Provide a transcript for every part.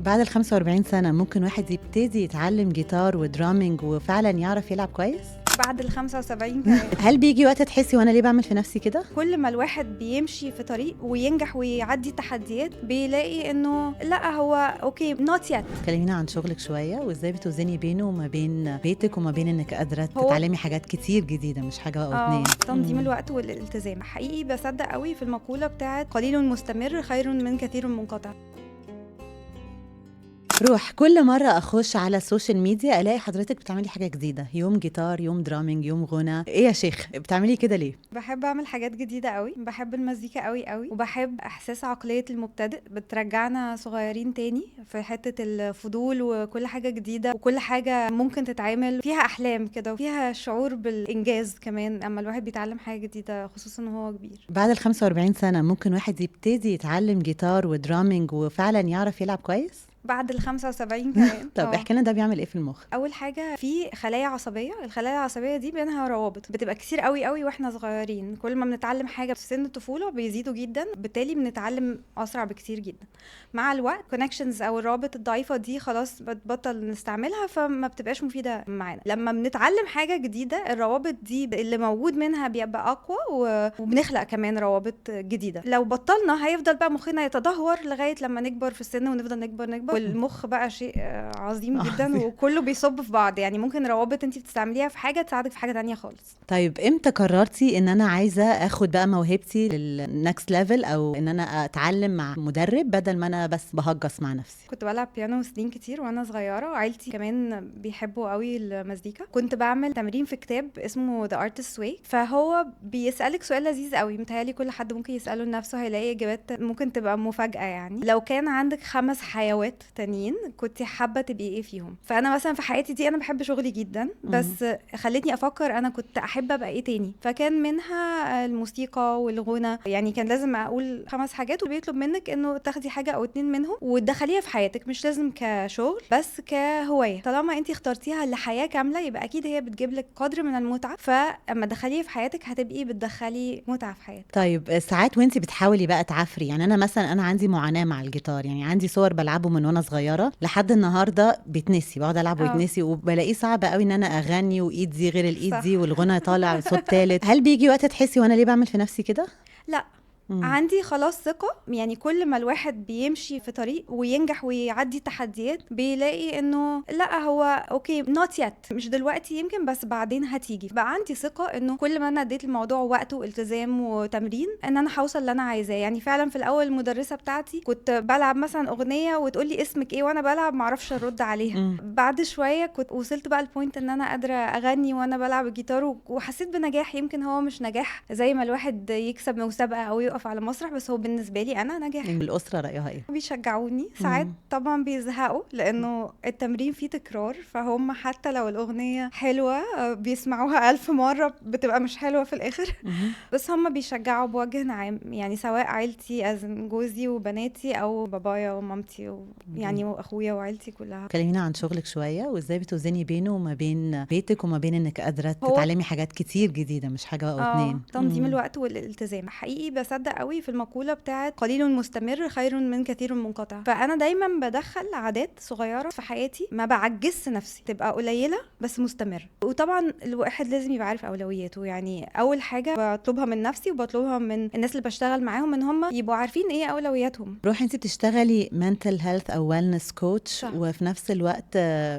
بعد ال45 سنة ممكن واحد يبتدي يتعلم جيتار ودرامينج وفعلا يعرف يلعب كويس؟ بعد ال75 كمان. هل بيجي وقت تحسي وانا ليه بعمل في نفسي كده؟ كل ما الواحد بيمشي في طريق وينجح ويعدي تحديات بيلاقي انه لا هو اوكي نوت يت. كلمينا عن شغلك شوية وازاي بتوزني بينه وما بين بيتك وما بين انك قادرة هو- تتعلمي حاجات كتير جديدة، مش حاجة او اتنين. تنظيم الوقت والالتزام. حقيقي بصدق قوي في المقولة بتاعت قليل مستمر خير من كثير منقطع. روح كل مرة أخش على السوشيال ميديا ألاقي حضرتك بتعملي حاجة جديدة، يوم جيتار، يوم درامينج، يوم غنى. إيه يا شيخ بتعملي كده ليه؟ بحب اعمل حاجات جديدة قوي، بحب المزيكا قوي قوي، وبحب احساس عقلية المبتدئ، بترجعنا صغيرين تاني في حتة الفضول وكل حاجة جديدة وكل حاجة ممكن تتعامل فيها احلام كده وفيها شعور بالانجاز كمان اما الواحد بيتعلم حاجة جديدة خصوصا وهو كبير. بعد ال45 سنة ممكن واحد يبتدي يتعلم جيتار ودرامينج وفعلا يعرف يلعب كويس؟ بعد ال75 كمان. طب احكي لنا ده بيعمل ايه في المخ؟ اول حاجه في خلايا عصبيه، الخلايا العصبيه دي بينها روابط بتبقى كتير قوي قوي واحنا صغيرين. كل ما بنتعلم حاجه في سن الطفوله بيزيدوا جدا، بالتالي بنتعلم اسرع بكتير جدا. مع الوقت كونكشنز او الروابط الضعيفه دي خلاص بتبطل نستعملها فما بتبقاش مفيده معانا. لما بنتعلم حاجه جديده الروابط دي اللي موجود منها بيبقى اقوى وبنخلق كمان روابط جديده. لو بطلنا هيفضل بقى مخنا يتدهور لغايه لما نكبر في السن ونفضل نكبر والمخ بقى شيء عظيم جدا وكله بيصب في بعض. يعني ممكن روابط انت بتستعمليها في حاجه تساعدك في حاجه تانية خالص. طيب امتى قررتي ان انا عايزة اخد بقى موهبتي للنكست ليفل، او ان انا اتعلم مع مدرب بدل ما انا بس بهجص مع نفسي؟ كنت بلعب بيانو سنين كتير وانا صغيره، وعيلتي كمان بيحبوا قوي المزيكا. كنت بعمل تمرين في كتاب اسمه The Artist's Way، فهو بيسالك سؤال لذيذ قوي متهيألي كل حد ممكن يساله لنفسه هيلاقي اجابات ممكن تبقى مفاجاه. يعني لو كان عندك 5 حيوات تانيين كنت حابه تبقي ايه فيهم؟ فانا مثلا في حياتي دي انا بحب شغلي جدا، بس خلتني افكر انا كنت احب ابقى ايه تاني. فكان منها الموسيقى والغنى. يعني كان لازم اقول 5 حاجات وبيطلب منك انه تاخدي حاجه او 2 منهم وتدخليها في حياتك، مش لازم كشغل بس كهوايه. طالما انت اخترتيها لحياه كامله يبقى اكيد هي بتجيب لك قدر من المتعه، فاما تدخليها في حياتك هتبقي بتدخلي متعه في حياتك. طيب ساعات وانتي بتحاولي بقى تعافري، يعني انا مثلا انا عندي معاناة مع الجيتار، يعني عندي صور بلعبه من وانا صغيرة لحد النهاردة بيتنسي، بقعد العب ويتنسي وبلاقيه صعب قوي ان انا اغني وايد دي غير الايد صح. دي والغنى طالع صوت ثالث. هل بيجي وقت تحسي وانا ليه بعمل في نفسي كده؟ لا، عندي خلاص ثقة. يعني كل ما الواحد بيمشي في طريق وينجح ويعدي تحديات بيلاقي انه لا هو اوكي نوت يت، مش دلوقتي يمكن بس بعدين هتيجي. بقى عندي ثقة انه كل ما انا اديت الموضوع وقت والتزام وتمرين ان انا هوصل اللي انا عايزاه. يعني فعلا في الاول المدرسة بتاعتي كنت بلعب مثلا اغنية وتقولي اسمك ايه وانا بلعب معرفش ارد عليها. بعد شوية كنت وصلت بقى البوينت ان انا قادرة اغني وانا بلعب الجيتار وحسيت بنجاح. يمكن هو مش نجاح زي ما الواحد يكسب مسابقة او يقف على مسرح، بس هو بالنسبه لي انا نجاح. الاسره رايها ايه؟ بيشجعوني ساعات طبعا بيزهقوا لانه التمرين فيه تكرار، فهم حتى لو الاغنيه حلوه بيسمعوها 1000 مره بتبقى مش حلوه في الاخر. بس هم بيشجعوا بوجه عام، يعني سواء عيلتي جوزي وبناتي او بابايا ومامتي يعني واخويا وعيلتي كلها. كلمينا عن شغلك شويه وازاي بتوزني بينه وما بين بيتك وما بين انك قادره تتعلمي حاجات كتير جديده، مش حاجه او اتنين. تنظيم الوقت والالتزام. حقيقي بصدق قوي في المقولة بتاعت قليل مستمر خير من كثير منقطع. فأنا دايما بدخل عادات صغيرة في حياتي ما بعجزش نفسي، تبقى قليلة بس مستمر. وطبعا الواحد لازم يبقى عارف أولوياته. يعني أول حاجة بطلبها من نفسي وبطلبها من الناس اللي بشتغل معاهم ان هم يبقوا عارفين ايه أولوياتهم. روح انت بتشتغلي mental health أو wellness coach وفي نفس الوقت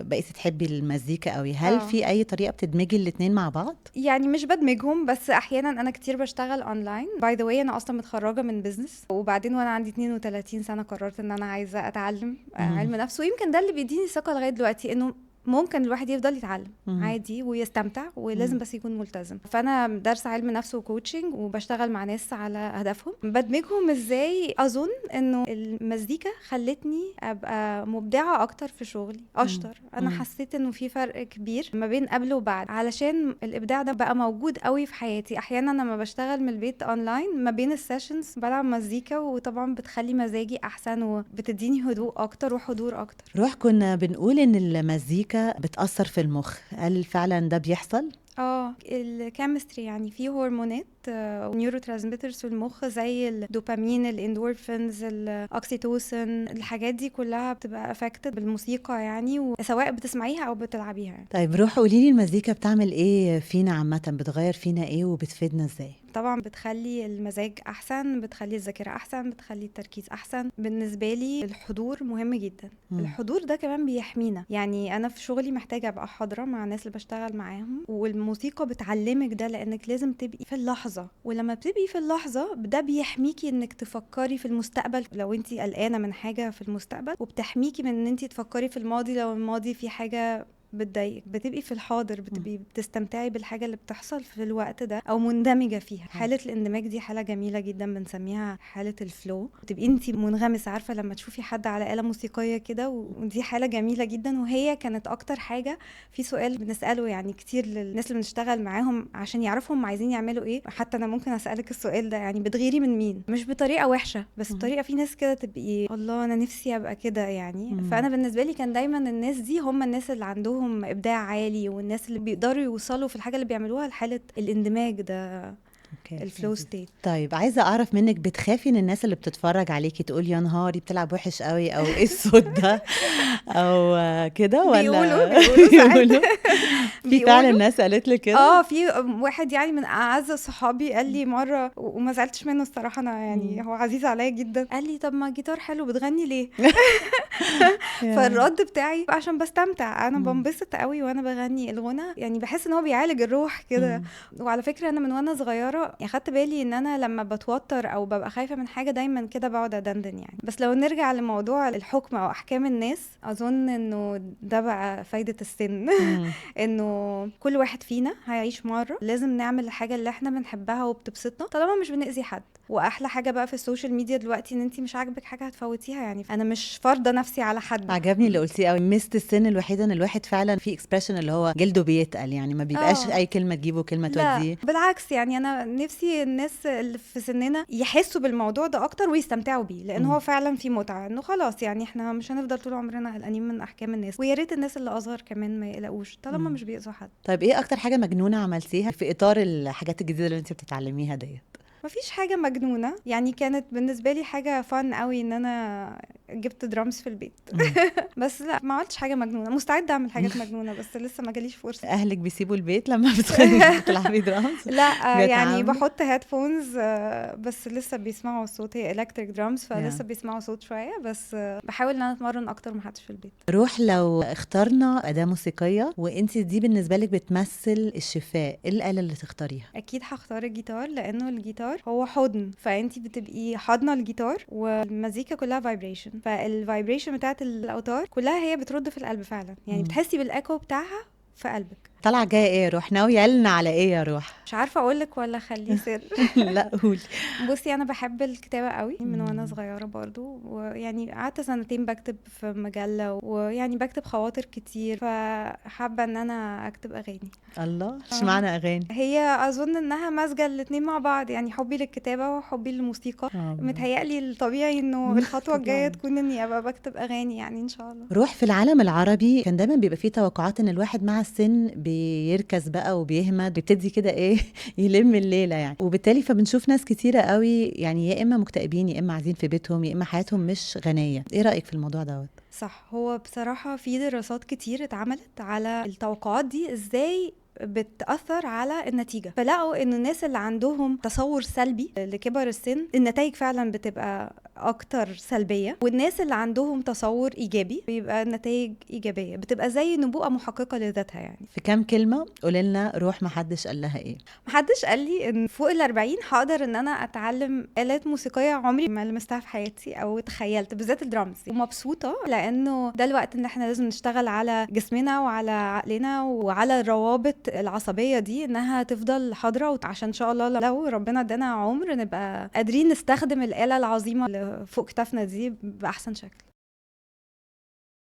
بقيتي تحبي المزيكا قوي. هل في أي طريقة بتدمجي الاتنين مع بعض؟ يعني مش بدمجهم، بس أحيانا أنا كتير بشتغل أونلاين. باي ذا واي أنا أصلا متخرجة من بزنس، وبعدين وانا عندي 32 سنه قررت ان انا عايزه اتعلم علم نفس. ويمكن ده اللي بيديني ثقه لغايه دلوقتي انه ممكن الواحد يفضل يتعلم عادي ويستمتع ولازم بس يكون ملتزم. فانا دارسه علم نفس وكوتشنج وبشتغل مع ناس على اهدافهم. بدمجهم ازاي؟ اظن انه المزيكا خلتني ابقى مبدعه اكتر في شغلي، اشطر. انا حسيت انه في فرق كبير ما بين قبل وبعد، علشان الابداع ده بقى موجود قوي في حياتي. احيانا لما بشتغل من البيت اونلاين ما بين السيشنز بلعب مزيكا، وطبعا بتخلي مزاجي احسن وبتديني هدوء اكتر وحضور اكتر. روح كنا بنقول ان المزيكا بتأثر في المخ، هل فعلا ده بيحصل؟ الكيمستري يعني في هرمونات ونيورو ترانسميترز في المخ زي الدوبامين، الاندورفينز، الاكسيتوسين، الحاجات دي كلها بتبقى افكتد بالموسيقى يعني، وسواء بتسمعيها او بتلعبيها يعني. طيب روح قوليلي، المزيكا بتعمل ايه فينا عامة؟ بتغير فينا ايه وبتفيدنا ازاي؟ طبعا بتخلي المزاج احسن، بتخلي الذاكره احسن، بتخلي التركيز احسن. بالنسبه لي الحضور مهم جدا. الحضور ده كمان بيحمينا، يعني انا في شغلي محتاجه ابقى حاضره مع الناس اللي بشتغل معاهم، والموسيقى بتعلمك ده لانك لازم تبقي في اللحظه، ولما بتبقي في اللحظه ده بيحميكي انك تفكري في المستقبل لو انت قلقانه من حاجه في المستقبل، وبتحميكي من ان انت تفكري في الماضي لو الماضي في حاجه بتضايقك. بتبقي في الحاضر، بتبقي بتستمتعي بالحاجه اللي بتحصل في الوقت ده او مندمجه فيها. حاله الاندماج دي حاله جميله جدا، بنسميها حاله الفلو. بتبقي انت منغمسه، عارفه لما تشوفي حد على آلة موسيقيه كده، ودي حاله جميله جدا. وهي كانت اكتر حاجه في سؤال بنساله يعني كتير للناس اللي بنشتغل معاهم عشان يعرفوا هم عايزين يعملوا ايه. حتى انا ممكن اسالك السؤال ده، يعني بتغيري من مين؟ مش بطريقه وحشه، بس بطريقه في ناس كده تبقي الله انا نفسي ابقى كده يعني. فانا بالنسبه لي كان دايما الناس دي هم الناس اللي عندهم ابداع عالي، والناس اللي بيقدروا يوصلوا في الحاجه اللي بيعملوها لحاله الاندماج ده، الفلو ستيت. طيب عايزه اعرف منك، بتخافي ان الناس اللي بتتفرج عليكي تقول يا نهاري بتلعب وحش قوي، او ايه الصوت ده، او كده، ولا بيقولوا في فعلا ناس قالت لي كده؟ في واحد يعني من اعز صحابي قال لي مره، وما زعلتش منه الصراحه، انا يعني هو عزيز عليا جدا، قال لي طب ما الجيتار حلو بتغني ليه؟ فالرد بتاعي عشان بستمتع، انا بنبسط قوي وانا بغني الغنى، يعني بحس ان هو بيعالج الروح كده. وعلى فكره انا من وانا صغيره يعني خدت بالي ان انا لما بتوتر او ببقى خايفه من حاجه دايما كده بقعد ادندن يعني. بس لو نرجع لموضوع الحكم او احكام الناس، اظن انه ده بقى فايده السن. انه كل واحد فينا هيعيش مره، لازم نعمل الحاجه اللي احنا بنحبها وبتبسطنا طالما مش بنأذي حد. واحلى حاجه بقى في السوشيال ميديا دلوقتي ان انت مش عاجبك حاجه هتفوتيها، يعني انا مش فارضه نفسي على حد. عجبني اللي قلتيه قوي، مست السن الوحيده ان الواحد فعلا في اكسبريشن اللي هو جلده بيتقل، يعني ما بيبقاش اي كلمه تجيبه كلمه توديه. بالعكس، يعني انا نفسي الناس اللي في سننا يحسوا بالموضوع ده اكتر ويستمتعوا بيه، لان هو فعلا في متعه. انه خلاص يعني احنا مش هنفضل طول عمرنا قلقانين من احكام الناس، ويا ريت الناس اللي اصغر كمان ما يقلقوش طالما مش بيأذوا حد. طيب ايه اكتر حاجه مجنونه عملتيها في اطار الحاجات الجديده اللي انت بتتعلميها ديت؟ مفيش حاجة مجنونة، يعني كانت بالنسبة لي حاجة فن قوي ان انا جبت درامز في البيت. بس لا، ما عملتش حاجة مجنونة. مستعدة اعمل حاجات مجنونة بس لسه ما جاليش فرصة. اهلك بيسيبوا البيت لما بتلعبي درامز؟ لا يعني بحط هيدفونز بس لسه بيسمعوا الصوت، هي الكتريك درامز فلسه بيسمعوا صوت شوية، بس بحاول ان انا اتمرن اكتر ما حدش في البيت. روح، لو اخترنا أداة موسيقية وانت دي بالنسبة لك بتمثل الشفاء، ايه الآلة اللي تختاريها؟ اكيد هختار الجيتار، لانه الجيتار هو حضن، فانت بتبقي حاضنه الجيتار، والمزيكا كلها فايبريشن، فالفايبريشن بتاعت الاوتار كلها هي بترد في القلب فعلا، يعني بتحسي بالايكو بتاعها في قلبك. طالعه جايه ايه يا روح؟ ناويه لنا على ايه يا روح؟ مش عارفه اقولك ولا خليه سر. لا قولي. بصي انا بحب الكتابه قوي من وانا صغيره برضو، ويعني قعدت سنتين بكتب في مجله، ويعني بكتب خواطر كتير، فحابه ان انا اكتب اغاني. الله، اشمعنى اغاني؟ هي اظن انها مزجه الاتنين مع بعض، يعني حبي للكتابه وحبي للموسيقى. متهيألي الطبيعي انه الخطوه الجايه تكون اني ابقى بكتب اغاني يعني ان شاء الله. روح، في العالم العربي كان دايما بيبقى فيه توقعات ان الواحد مع السن بيركز بقى وبيهمد، بيبتدي كده ايه يلم الليله يعني، وبالتالي فبنشوف ناس كتيره قوي يعني يا اما مكتئبين يا اما قاعدين في بيتهم يا اما حياتهم مش غنيه. ايه رايك في الموضوع دوت؟ صح، هو بصراحه في دراسات كتير اتعملت على التوقعات دي ازاي بتأثر على النتيجة، فلقوا ان الناس اللي عندهم تصور سلبي لكبر السن النتائج فعلا بتبقى اكتر سلبية، والناس اللي عندهم تصور ايجابي بيبقى النتائج ايجابية، بتبقى زي نبوءة محققة لذاتها يعني. في كام كلمة قولي لنا روح محدش قال لها ايه؟ محدش قال لي ان فوق ال40 هقدر ان انا اتعلم آلات موسيقية عمري ما لمستها في حياتي او تخيلت، بالذات الدرامز. ومبسوطة لانه ده الوقت ان احنا لازم نشتغل على جسمنا وعلى عقلنا وعلى الروابط العصبية دي انها تفضل حاضرة، عشان ان شاء الله لو ربنا ادانا عمر نبقى قادرين نستخدم الآلة العظيمة اللي فوق كتافنا دي بأحسن شكل.